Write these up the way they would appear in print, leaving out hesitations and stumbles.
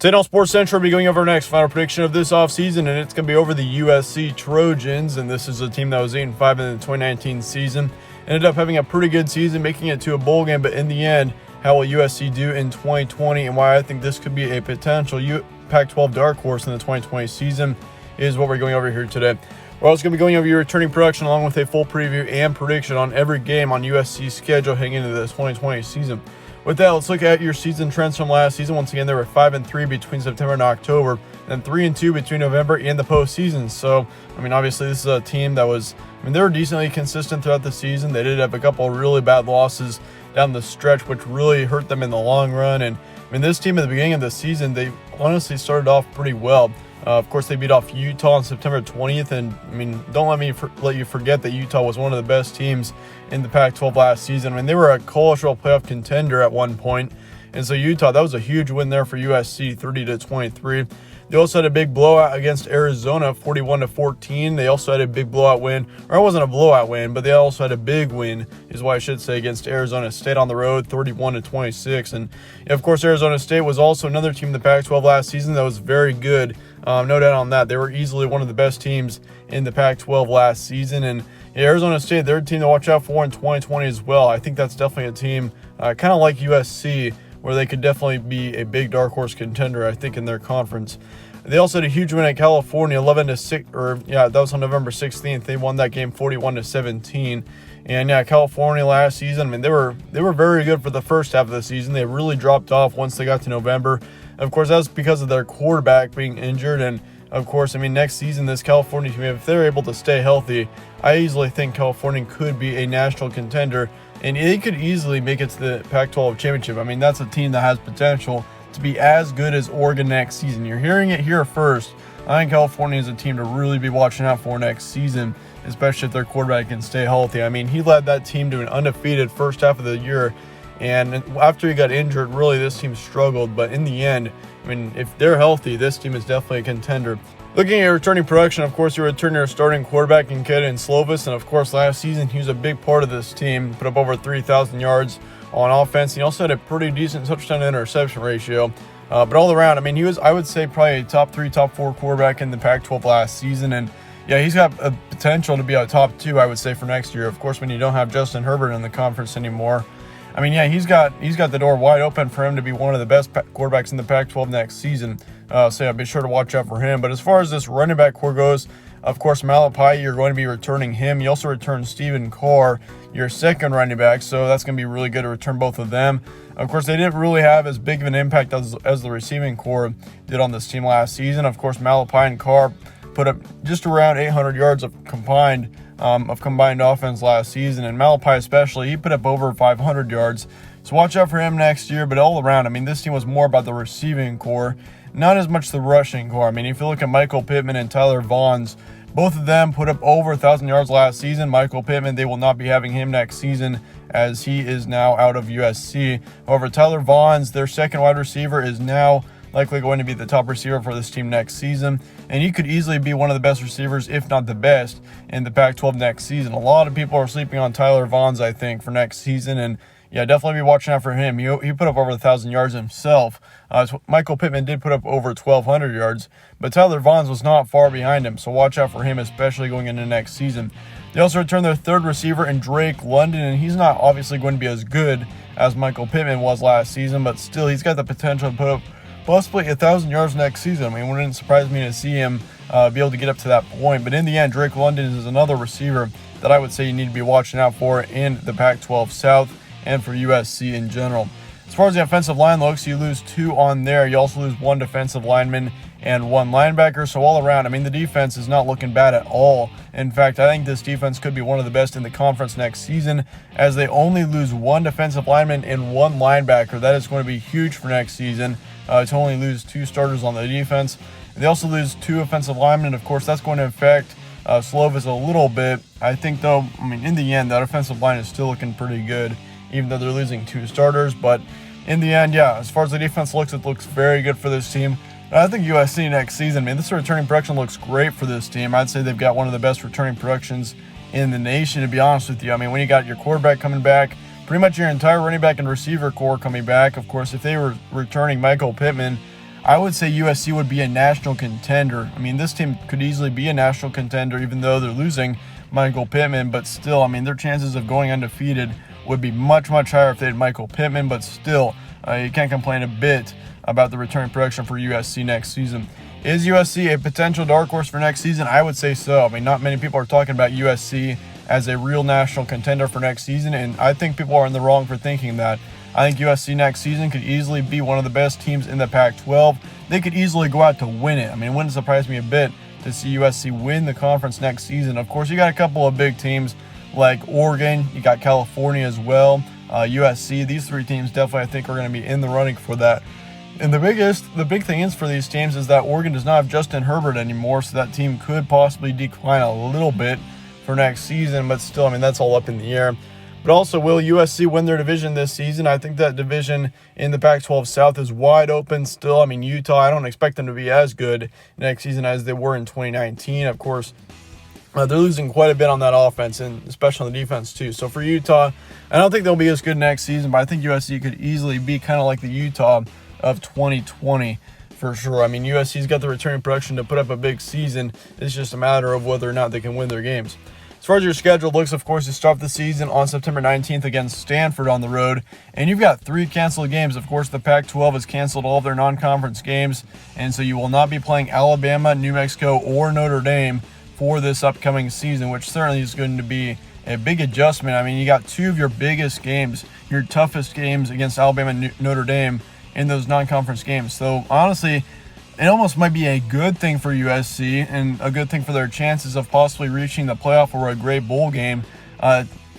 Today on Sports Central, we'll be going over our next final prediction of this offseason, and it's going to be over the USC Trojans. And this is a team that was 8-5 in the 2019 season. Ended up having a pretty good season, making it to a bowl game, but in the end, how will USC do in 2020 and why I think this could be a potential Pac-12 dark horse in the 2020 season is what we're going over here today. We're also going to be going over your returning production along with a full preview and prediction on every game on USC's schedule heading into the 2020 season. With that, let's look at your season trends from last season. Once again, they were 5-3 between September and October, and 3-2 between November and the postseason. So, obviously, this is a team that was, they were decently consistent throughout the season. They did have a couple of really bad losses down the stretch, which really hurt them in the long run. And, this team at the beginning of the season, they honestly started off pretty well. Of course, they beat off Utah on September 20th, and don't let you forget that Utah was one of the best teams in the Pac-12 last season. They were a college football playoff contender at one point, and so Utah, that was a huge win there for USC, 30-23. They also had a big blowout against Arizona, 41-14. They also had a big blowout win, or it wasn't a blowout win, but they also had a big win, is what I should say, against Arizona State on the road, 31-26. And of course, Arizona State was also another team in the Pac-12 last season that was very good. No doubt on that. They were easily one of the best teams in the Pac-12 last season. And Arizona State, they're a team to watch out for in 2020 as well. I think that's definitely a team kind of like USC, where they could definitely be a big dark horse contender, I think, in their conference. They also had a huge win at California, 11-6, that was on November 16th. They won that game 41-17. And California last season, they were very good for the first half of the season. They really dropped off once they got to November. Of course, that was because of their quarterback being injured. And of course, next season, this California team, if they're able to stay healthy, I easily think California could be a national contender, and they could easily make it to the Pac-12 championship. That's a team that has potential to be as good as Oregon next season. You're hearing it here first. I think California is a team to really be watching out for next season, especially if their quarterback can stay healthy. He led that team to an undefeated first half of the year, and after he got injured, really this team struggled. But in the end, if they're healthy, this team is definitely a contender. Looking at returning production, of course, you return your starting quarterback in Kedon Slovis, and of course, last season he was a big part of this team, put up over 3,000 yards on offense. He also had a pretty decent touchdown to interception ratio. But all around, he was, I would say, probably a top 3, top 4 quarterback in the Pac-12 last season. And he's got a potential to be a top 2, I would say, for next year. Of course, when you don't have Justin Herbert in the conference anymore. He's got the door wide open for him to be one of the best quarterbacks in the Pac-12 next season. So be sure to watch out for him. But as far as this running back core goes, of course, Malachi, you're going to be returning him. You also return Stephen Carr, your second running back, so that's going to be really good to return both of them. Of course, they didn't really have as big of an impact as the receiving core did on this team last season. Of course, Malachi and Carr put up just around 800 yards of combined offense last season, and Malachi especially, he put up over 500 yards. So watch out for him next year. But all around, this team was more about the receiving core, not as much the rushing core. If you look at Michael Pittman and Tyler Vaughns, both of them put up over 1,000 yards last season. Michael Pittman, they will not be having him next season as he is now out of USC. However, Tyler Vaughns, their second wide receiver, is now likely going to be the top receiver for this team next season, and he could easily be one of the best receivers, if not the best, in the Pac-12 next season. A lot of people are sleeping on Tyler Vaughns, I think, for next season, and definitely be watching out for him. He put up over 1,000 yards himself. Michael Pittman did put up over 1,200 yards, but Tyler Vaughns was not far behind him, so watch out for him, especially going into next season. They also returned their third receiver in Drake London, and he's not obviously going to be as good as Michael Pittman was last season, but still, he's got the potential to put up possibly 1,000 yards next season. It wouldn't surprise me to see him be able to get up to that point. But in the end, Drake London is another receiver that I would say you need to be watching out for in the Pac-12 South and for USC in general. As far as the offensive line looks, you lose 2 on there. You also lose 1 defensive lineman and 1 linebacker. So all around, the defense is not looking bad at all. In fact, I think this defense could be one of the best in the conference next season, as they only lose 1 defensive lineman and 1 linebacker. That is going to be huge for next season. To only lose 2 starters on the defense. They also lose 2 offensive linemen. Of course, that's going to affect Slovis a little bit. I think, though, in the end, that offensive line is still looking pretty good, even though they're losing 2 starters. But in the end, as far as the defense looks, it looks very good for this team. I think USC next season, this returning production looks great for this team. I'd say they've got one of the best returning productions in the nation, to be honest with you. When you got your quarterback coming back, pretty much your entire running back and receiver core coming back. Of course, if they were returning Michael Pittman, I would say USC would be a national contender. I mean, this team could easily be a national contender, even though they're losing Michael Pittman, but still, I mean, their chances of going undefeated would be much, much higher if they had Michael Pittman, but still, you can't complain a bit about the returning production for USC next season. Is USC a potential dark horse for next season? I would say so. I mean, not many people are talking about USC as a real national contender for next season, and I think people are in the wrong for thinking that. I think USC next season could easily be one of the best teams in the Pac-12. They could easily go out to win it. I mean, it wouldn't surprise me a bit to see USC win the conference next season. Of course, you got a couple of big teams like Oregon, you got California as well, USC. These three teams definitely, I think, are going to be in the running for that. And the big thing is for these teams is that Oregon does not have Justin Herbert anymore, so that team could possibly decline a little bit for next season, but still, I mean, that's all up in the air. But also, will USC win their division this season? I think that division in the Pac-12 South is wide open still. I mean, Utah, I don't expect them to be as good next season as they were in 2019. Of course, they're losing quite a bit on that offense, and especially on the defense too. So for Utah, I don't think they'll be as good next season, but I think USC could easily be kind of like the Utah of 2020 for sure. I mean, USC's got the returning production to put up a big season. It's just a matter of whether or not they can win their games. As far as your schedule looks, of course, you start the season on September 19th against Stanford on the road, and you've got 3 canceled games. Of course, the Pac-12 has canceled all of their non-conference games, and so you will not be playing Alabama, New Mexico, or Notre Dame for this upcoming season, which certainly is going to be a big adjustment. I mean, you got 2 of your biggest games, your toughest games against Alabama and Notre Dame in those non-conference games. So honestly, it almost might be a good thing for USC and a good thing for their chances of possibly reaching the playoff or a great bowl game,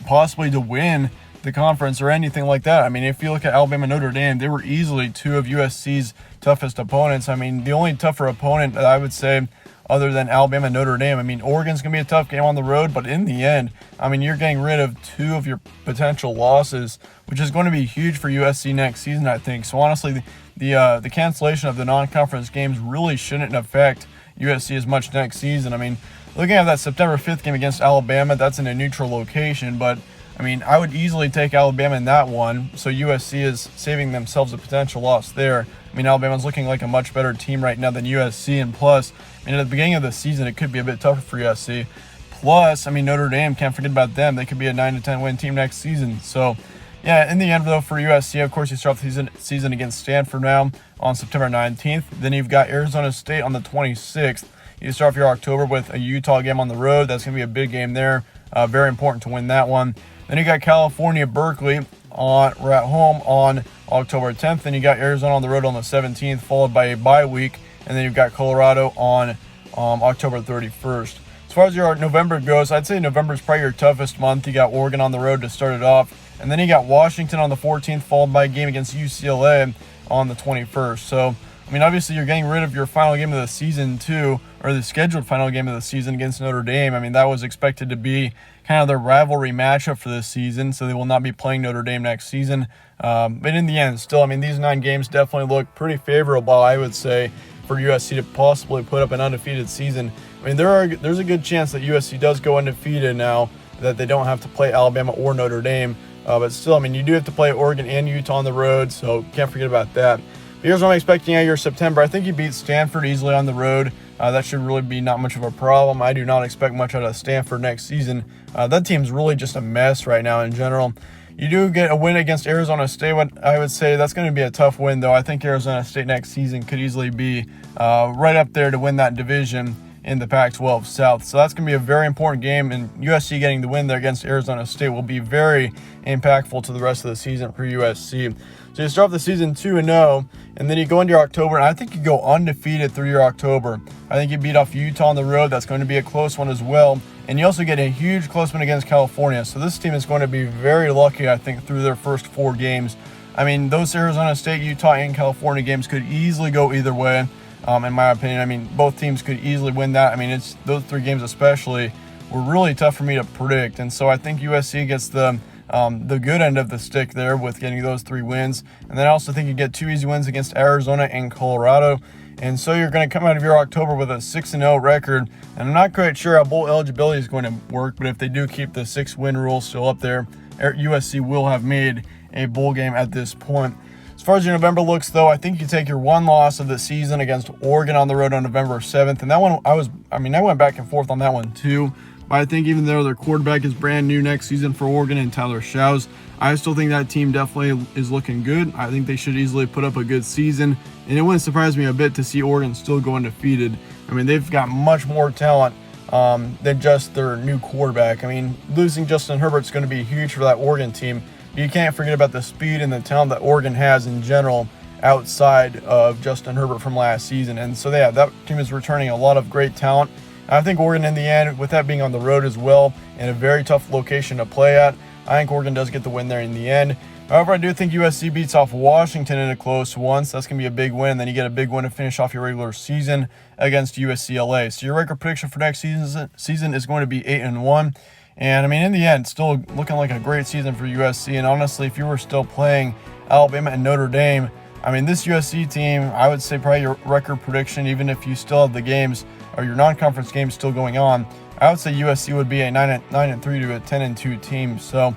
possibly to win the conference or anything like that. I mean, if you look at Alabama and Notre Dame, they were easily 2 of USC's toughest opponents. I mean, the only tougher opponent that I would say other than Alabama and Notre Dame, I mean, Oregon's going to be a tough game on the road, but in the end, I mean, you're getting rid of 2 of your potential losses, which is going to be huge for USC next season, I think. So honestly, the cancellation of the non-conference games really shouldn't affect USC as much next season. I mean, looking at that September 5th game against Alabama, that's in a neutral location, but I mean, I would easily take Alabama in that one, so USC is saving themselves a potential loss there. I mean, Alabama's looking like a much better team right now than USC, and plus, I mean, at the beginning of the season, it could be a bit tougher for USC. Plus, I mean, Notre Dame, can't forget about them. They could be a 9-10 win team next season. So, yeah, in the end, though, for USC, of course, you start the season against Stanford now on September 19th. Then you've got Arizona State on the 26th. You start off your October with a Utah game on the road. That's going to be a big game there. Very important to win that one. Then you got California, Berkeley we're at home on October 10th. Then you got Arizona on the road on the 17th, followed by a bye week. And then you've got Colorado on October 31st. As far as your November goes, I'd say November is probably your toughest month. You got Oregon on the road to start it off. And then you got Washington on the 14th, followed by a game against UCLA on the 21st. So, I mean, obviously you're getting rid of your final game of the season too, or the scheduled final game of the season against Notre Dame. I mean, that was expected to be kind of their rivalry matchup for this season, so they will not be playing Notre Dame next season. But in the end, still, I mean, these 9 games definitely look pretty favorable, I would say, for USC to possibly put up an undefeated season. I mean, there's a good chance that USC does go undefeated now, that they don't have to play Alabama or Notre Dame. But still, I mean, you do have to play Oregon and Utah on the road, so can't forget about that. But here's what I'm expecting out of your September. I think you beat Stanford easily on the road. That should really be not much of a problem. I do not expect much out of Stanford next season. That team's really just a mess right now in general. You do get a win against Arizona State. I would say that's going to be a tough win, though. I think Arizona State next season could easily be right up there to win that division in the Pac-12 South. So that's going to be a very important game, and USC getting the win there against Arizona State will be very impactful to the rest of the season for USC. So you start off the season 2-0, and then you go into your October, and I think you go undefeated through your October. I think you beat off Utah on the road. That's going to be a close one as well. And you also get a huge close win against California. So this team is going to be very lucky, I think, through their first 4 games. I mean, those Arizona State, Utah, and California games could easily go either way, in my opinion. I mean, both teams could easily win that. I mean, it's those 3 games especially were really tough for me to predict. And so I think USC gets the good end of the stick there with getting those 3 wins. And then I also think you get 2 easy wins against Arizona and Colorado. And so you're going to come out of your October with a 6-0 record. And I'm not quite sure how bowl eligibility is going to work, but if they do keep the 6-win rule still up there, USC will have made a bowl game at this point. As far as your November looks, though, I think you take your one loss of the season against Oregon on the road on November 7th. And that one, I went back and forth on that one too. But I think even though their quarterback is brand new next season for Oregon and Tyler Schaus, I still think that team definitely is looking good. I think they should easily put up a good season. And it wouldn't surprise me a bit to see Oregon still go undefeated. I mean, they've got much more talent than just their new quarterback. I mean, losing Justin Herbert's going to be huge for that Oregon team. You can't forget about the speed and the talent that Oregon has in general outside of Justin Herbert from last season. And so, yeah, that team is returning a lot of great talent. I think Oregon, in the end, with that being on the road as well, in a very tough location to play at, I think Oregon does get the win there in the end. However, I do think USC beats off Washington in a close one, so that's going to be a big win. Then you get a big win to finish off your regular season against USCLA. So your record prediction for next season is going to be 8-1. And, I mean, in the end, still looking like a great season for USC. And honestly, if you were still playing Alabama and Notre Dame, I mean, this USC team, I would say probably your record prediction, even if you still have the games or your non-conference games still going on, I would say USC would be a 9-3 to a 10-2 team. So,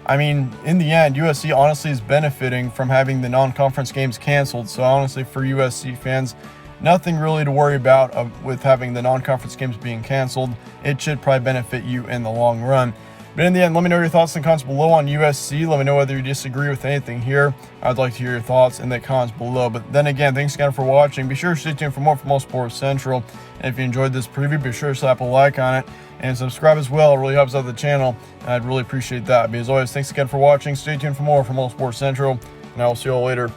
I mean, in the end, USC honestly is benefiting from having the non-conference games canceled. So, honestly, for USC fans, nothing really to worry about with having the non-conference games being canceled. It should probably benefit you in the long run. But in the end, let me know your thoughts in the comments below on USC. Let me know whether you disagree with anything here. I'd like to hear your thoughts in the comments below. But then again, thanks again for watching. Be sure to stay tuned for more from All Sports Central. And if you enjoyed this preview, be sure to slap a like on it and subscribe as well. It really helps out the channel. I'd really appreciate that. But as always, thanks again for watching. Stay tuned for more from All Sports Central, and I will see you all later.